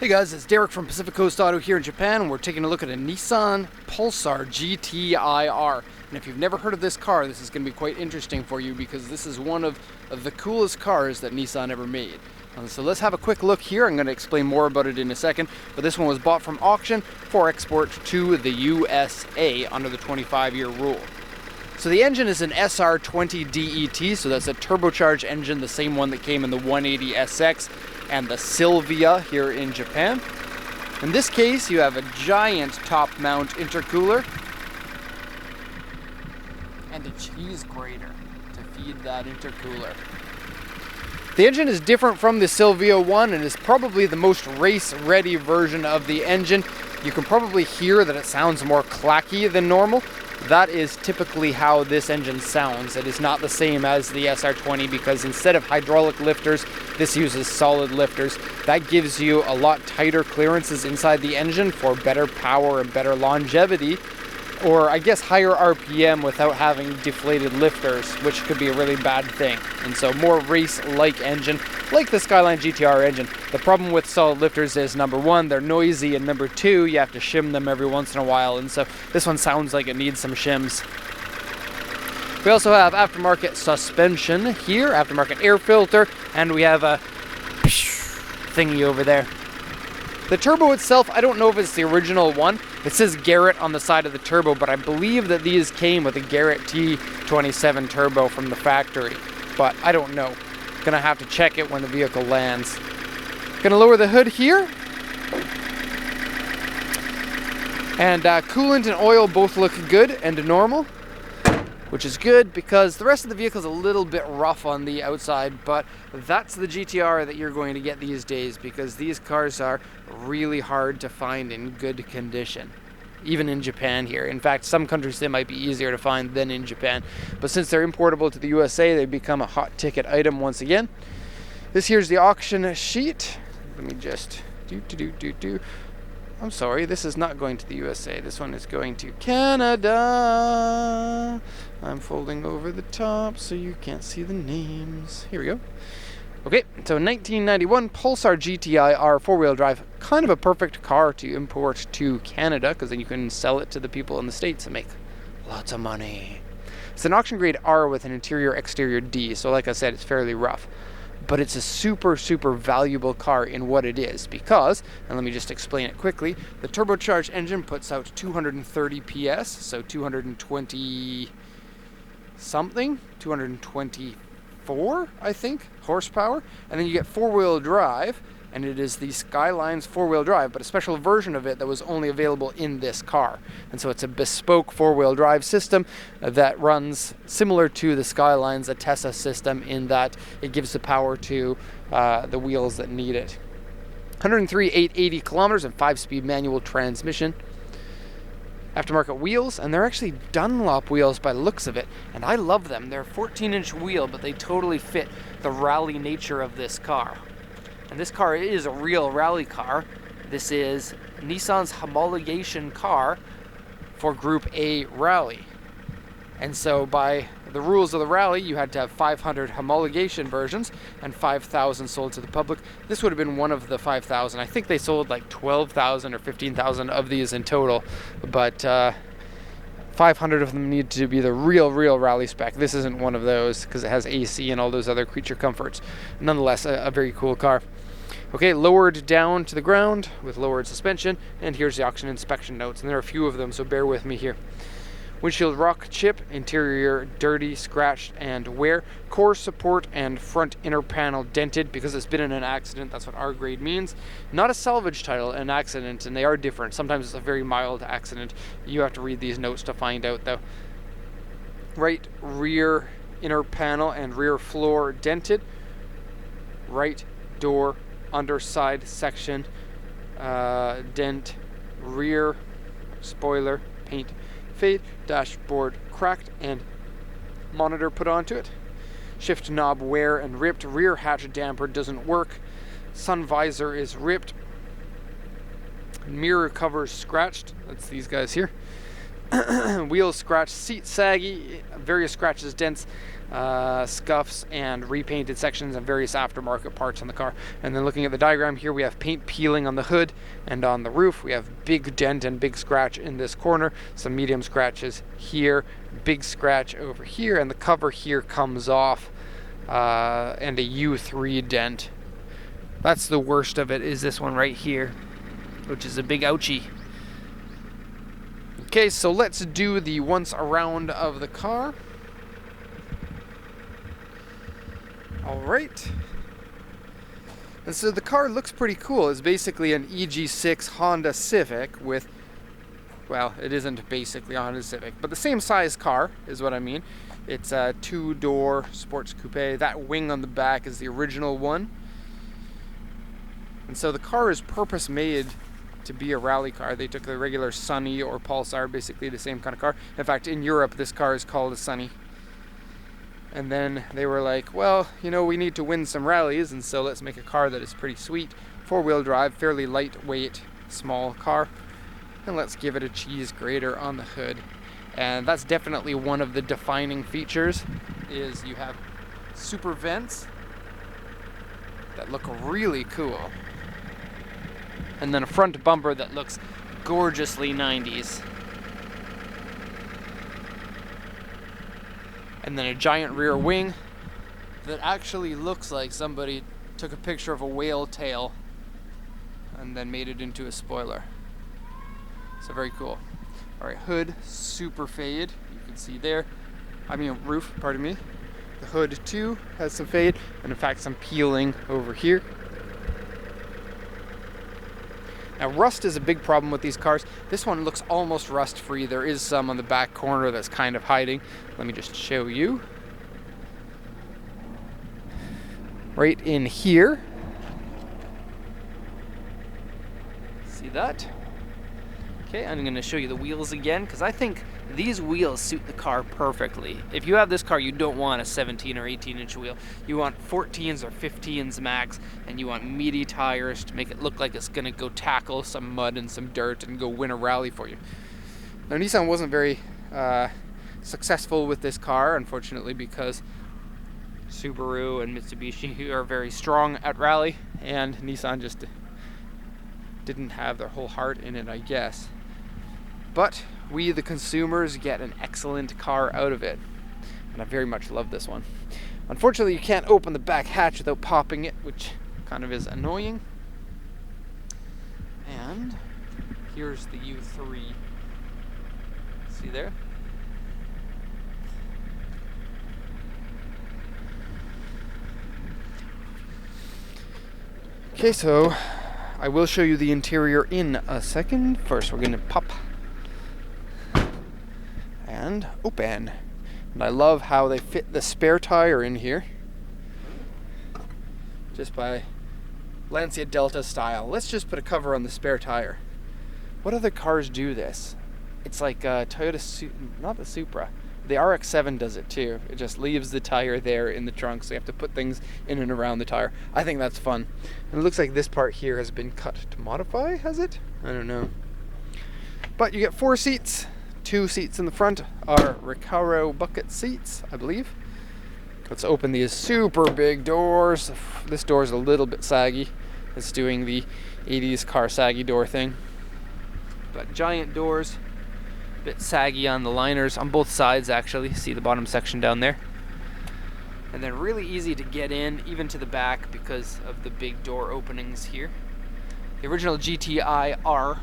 Hey guys, it's Derek from Pacific Coast Auto here in Japan, and we're taking a look at a Nissan Pulsar GTI-R. And if you've never heard of this car, this is going to be quite interesting for you because this is one of the coolest cars that Nissan ever made. So let's have a quick look here. I'm going to explain more about it in a second, but this one was bought from auction for export to the USA under the 25-year rule. So the engine is an SR20 DET, so that's a turbocharged engine, the same one that came in the 180SX and the Sylvia here in Japan. In this case, you have a giant top mount intercooler and a cheese grater to feed that intercooler. The engine is different from the Sylvia one and is probably the most race-ready version of the engine. You can probably hear that it sounds more clacky than normal. That is typically how this engine sounds. It is not the same as the SR20 because instead of hydraulic lifters, this uses solid lifters. That gives you a lot tighter clearances inside the engine for better power and better longevity, or I guess higher RPM without having deflated lifters, which could be a really bad thing. And so more race-like engine, like the Skyline GTR engine. The problem with solid lifters is, number one, they're noisy, and number two, you have to shim them every once in a while, and so this one sounds like it needs some shims. We also have aftermarket suspension here, aftermarket air filter, and we have a thingy over there. The turbo itself, I don't know if it's the original one. It says Garrett on the side of the turbo, but I believe that these came with a Garrett T27 turbo from the factory, but I don't know. Gonna have to check it when the vehicle lands. Gonna lower the hood here. And coolant and oil both look good and normal, which is good because the rest of the vehicle is a little bit rough on the outside, but that's the GTR that you're going to get these days because these cars are really hard to find in good condition, even in Japan here. In fact, some countries they might be easier to find than in Japan, but since they're importable to the USA, they become a hot ticket item once again. This here's the auction sheet. Let me just I'm sorry, this is not going to the USA. This one is going to Canada. I'm folding over the top so you can't see the names. Here we go. Okay, so 1991 Pulsar GTI-R four-wheel drive. Kind of a perfect car to import to Canada because then you can sell it to the people in the States and make lots of money. It's an auction grade R with an interior-exterior D, so like I said, it's fairly rough. But it's a super valuable car in what it is because, and let me just explain it quickly, the turbocharged engine puts out 230 PS, so 220 something, 224, I think, horsepower, and then you get four-wheel drive, and it is the Skyline's four-wheel drive, but a special version of it that was only available in this car. And so it's a bespoke four-wheel drive system that runs similar to the Skyline's Atessa system in that it gives the power to the wheels that need it. 103,880 kilometers and 5-speed manual transmission. Aftermarket wheels, and they're actually Dunlop wheels by the looks of it, and I love them. They're a 14-inch wheel, but they totally fit the rally nature of this car. And this car is a real rally car. This is Nissan's homologation car for Group A rally. And so by the rules of the rally, you had to have 500 homologation versions and 5,000 sold to the public. This would have been one of the 5,000. I think they sold like 12,000 or 15,000 of these in total, but 500 of them need to be the real rally spec. This isn't one of those because it has AC and all those other creature comforts. Nonetheless, a very cool car. Okay, lowered down to the ground with lowered suspension, and here's the auction inspection notes, and there are a few of them, so bear with me here. Windshield rock chip, interior dirty, scratched, and wear. Core support and front inner panel dented because it's been in an accident. That's what R grade means. Not a salvage title, an accident, and they are different. Sometimes it's a very mild accident. You have to read these notes to find out, though. Right rear inner panel and rear floor dented. Right door underside section dent. Rear spoiler paint fade, dashboard cracked and monitor put onto it. Shift knob wear and ripped. Rear hatch damper doesn't work. Sun visor is ripped. Mirror covers scratched. That's these guys here. Wheels scratched, seat saggy, various scratches, dents, scuffs, and repainted sections and various aftermarket parts on the car. And then looking at the diagram here, we have paint peeling on the hood and on the roof. We have big dent and big scratch in this corner, some medium scratches here, big scratch over here, and the cover here comes off, and a U3 dent. That's the worst of it, is this one right here, which is a big ouchie. Okay, so let's do the once around of the car. All right. And so the car looks pretty cool. It's basically an EG6 Honda Civic with, well, it isn't basically a Honda Civic, but the same size car is what I mean. It's a 2-door sports coupe. That wing on the back is the original one. And so the car is purpose made to be a rally car. They took the regular Sunny or Pulsar, basically the same kind of car. In fact, in Europe, this car is called a Sunny. And then they were like, well, you know, we need to win some rallies, and so let's make a car that is pretty sweet. 4-wheel drive, fairly lightweight, small car. And let's give it a cheese grater on the hood. And that's definitely one of the defining features, is you have super vents that look really cool. And then a front bumper that looks gorgeously 90s. And then a giant rear wing that actually looks like somebody took a picture of a whale tail and then made it into a spoiler. So very cool. All right, hood, super fade. You can see there. I mean, roof, pardon me. The hood too has some fade, and in fact some peeling over here. Now, rust is a big problem with these cars. This one looks almost rust-free. There is some on the back corner that's kind of hiding. Let me just show you. Right in here. See that? Okay, I'm going to show you the wheels again, because I think these wheels suit the car perfectly. If you have this car, you don't want a 17 or 18-inch wheel. You want 14s or 15s max, and you want meaty tires to make it look like it's going to go tackle some mud and some dirt and go win a rally for you. Now, Nissan wasn't very successful with this car, unfortunately, because Subaru and Mitsubishi are very strong at rally, and Nissan just didn't have their whole heart in it, I guess. But we, the consumers, get an excellent car out of it. And I very much love this one. Unfortunately, you can't open the back hatch without popping it, which kind of is annoying. And here's the U3. See there? Okay, so I will show you the interior in a second. First, we're going to pop and open. And I love how they fit the spare tire in here, just by Lancia Delta style. Let's just put a cover on the spare tire. What other cars do this? It's like Toyota, not the Supra. The RX-7 does it too. It just leaves the tire there in the trunk, so you have to put things in and around the tire. I think that's fun. And it looks like this part here has been cut to modify, has it? I don't know. But you get 4 seats. 2 seats in the front are Recaro bucket seats, I believe. Let's open these super big doors. This door is a little bit saggy. It's doing the 80s car saggy door thing. But giant doors. Bit saggy on the liners on both sides, actually. See the bottom section down there. And then really easy to get in, even to the back, because of the big door openings here. The original GTI-R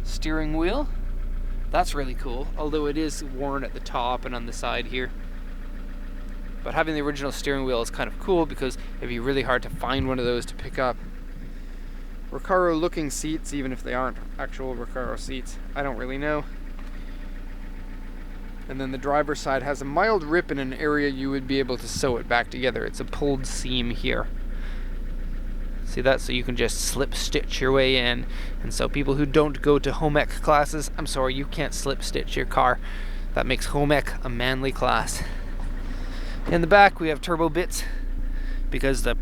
steering wheel. That's really cool, although it is worn at the top and on the side here. But having the original steering wheel is kind of cool because it'd be really hard to find one of those to pick up. Recaro looking seats, even if they aren't actual Recaro seats. I don't really know. And then the driver's side has a mild rip in an area you would be able to sew it back together. It's a pulled seam here. See that? So you can just slip stitch your way in. And so people who don't go to home ec classes, I'm sorry, you can't slip stitch your car. That makes home ec a manly class. In the back we have turbo bits because the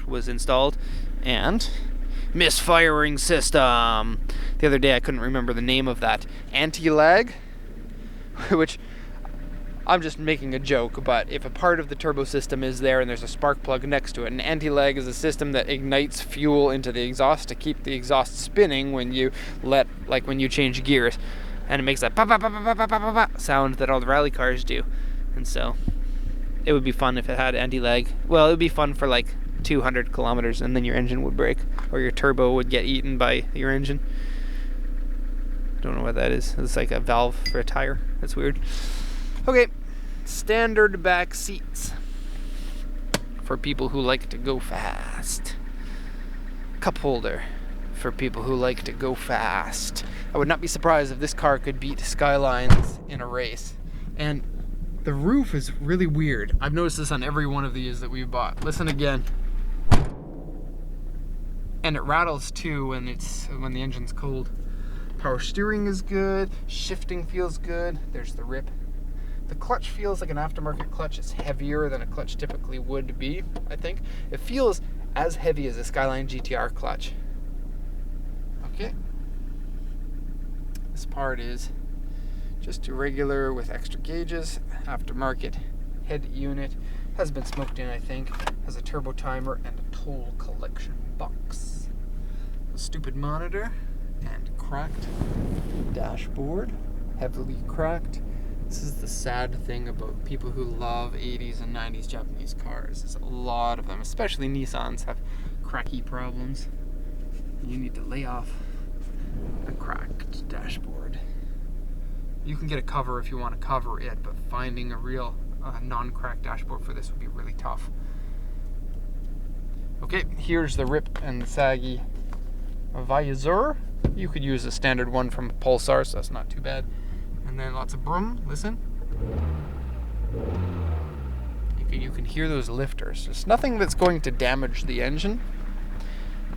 was installed, and misfiring system. The other day I couldn't remember the name of that. Anti-lag, which I'm just making a joke, but if a part of the turbo system is there and there's a spark plug next to it, an anti-lag is a system that ignites fuel into the exhaust to keep the exhaust spinning when you when you change gears, and it makes that sound that all the rally cars do. And so it would be fun if it had anti-lag. Well, it would be fun for like 200 kilometers, and then your engine would break, or your turbo would get eaten by your engine. Don't know what that is. It's like a valve for a tire. That's weird. Okay, standard back seats for people who like to go fast. Cup holder for people who like to go fast. I would not be surprised if this car could beat Skylines in a race. And the roof is really weird. I've noticed this on every one of these that we've bought. Listen again. And it rattles too when the engine's cold. Power steering is good. Shifting feels good. There's the rip. The clutch feels like an aftermarket clutch. It's heavier than a clutch typically would be, I think. It feels as heavy as a Skyline GTI-R clutch. Okay. This part is just irregular with extra gauges. Aftermarket head unit. Has been smoked in, I think. Has a turbo timer and a toll collection box. A stupid monitor and cracked dashboard. Heavily cracked. This is the sad thing about people who love 80s and 90s Japanese cars. There's a lot of them, especially Nissans, have cracky problems. You need to lay off a cracked dashboard. You can get a cover if you want to cover it, but finding a real non-cracked dashboard for this would be really tough. Okay, here's the rip and saggy visor. You could use a standard one from Pulsar, so that's not too bad. And then lots of brum. Listen. You can hear those lifters. There's nothing that's going to damage the engine,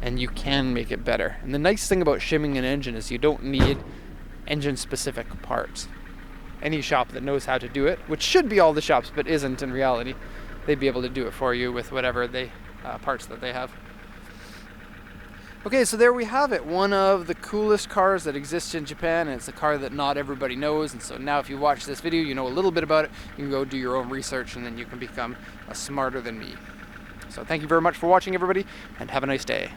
and you can make it better. And the nice thing about shimming an engine is you don't need engine-specific parts. Any shop that knows how to do it, which should be all the shops, but isn't in reality, they'd be able to do it for you with whatever parts that they have. Okay, so there we have it. One of the coolest cars that exists in Japan, and it's a car that not everybody knows. And so now if you watch this video, you know a little bit about it. You can go do your own research, and then you can become smarter than me. So thank you very much for watching, everybody, and have a nice day.